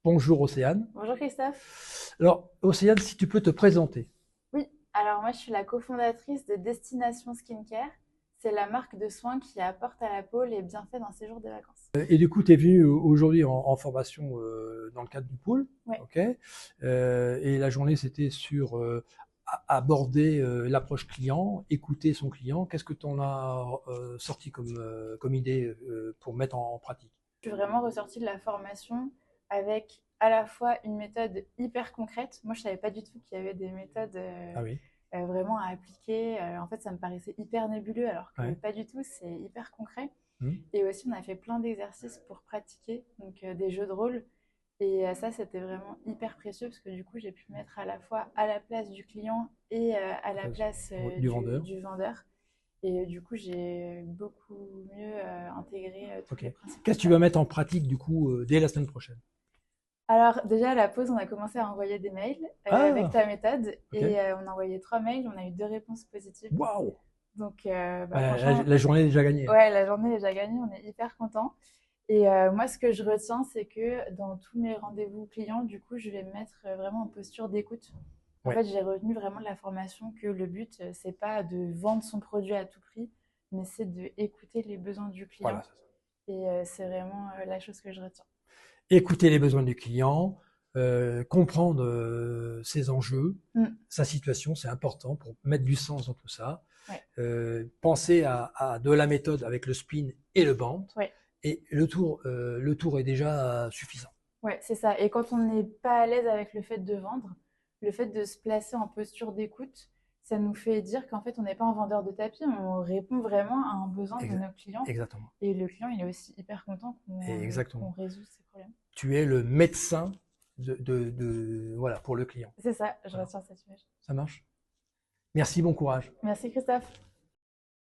Bonjour Océane. Bonjour Christophe. Alors Océane, si tu peux te présenter. Oui, alors moi je suis la cofondatrice de Destination Skincare. C'est la marque de soins qui apporte à la peau les bienfaits d'un séjour de vacances. Et du coup, tu es venu aujourd'hui en formation dans le cadre du pôle, Oui, ok. Et la journée, c'était sur aborder l'approche client, écouter son client. Qu'est-ce que tu en as sorti comme idée pour mettre en pratique? je suis vraiment ressortie de la formation avec à la fois une méthode hyper concrète. Moi je savais pas du tout qu'il y avait des méthodes Ah oui, vraiment à appliquer. En fait ça me paraissait hyper nébuleux alors que ouais. pas du tout, c'est hyper concret. Hmm. Et aussi on a fait plein d'exercices pour pratiquer, donc des jeux de rôle. Et ça, c'était vraiment hyper précieux parce que du coup, j'ai pu mettre à la fois à la place du client et à la place Du vendeur. du vendeur. Et du coup, j'ai beaucoup mieux intégré tous Ok. les principes Qu'est-ce qu'il que tu vas fallait. mettre en pratique du coup dès la semaine prochaine? Alors déjà, à la pause, on a commencé à envoyer des mails avec Ah, ta méthode. ok. Et on a envoyé 3 mails, on a eu 2 réponses positives. Waouh! Donc La, franchement, la journée est déjà gagnée, hein. ouais, la journée est déjà gagnée, on est hyper content. Et moi, ce que je retiens, c'est que dans tous mes rendez-vous clients, du coup, je vais me mettre vraiment en posture d'écoute. En Ouais, fait, j'ai retenu vraiment de la formation que le but, c'est pas de vendre son produit à tout prix, mais c'est de écouter les besoins du voilà, client. c'est ça. Et c'est vraiment la chose que je retiens. Écouter les besoins du client, comprendre ses enjeux, Mm, sa situation, c'est important pour mettre du sens dans tout ça. ouais, Penser à de la méthode avec le spin et le band, ouais, et le tour est déjà suffisant. ouais, c'est ça. Et quand on n'est pas à l'aise avec le fait de vendre, le fait de se placer en posture d'écoute, ça nous fait dire qu'en fait, on n'est pas un vendeur de tapis, on répond vraiment à un besoin de Exa- nos clients. Exactement. Et le client, il est aussi hyper content qu'on Exactement. résout ses problèmes. Tu es le médecin voilà, pour le client. C'est ça, je Voilà. retiens cette image. Ça marche? Merci, bon courage. Merci Christophe.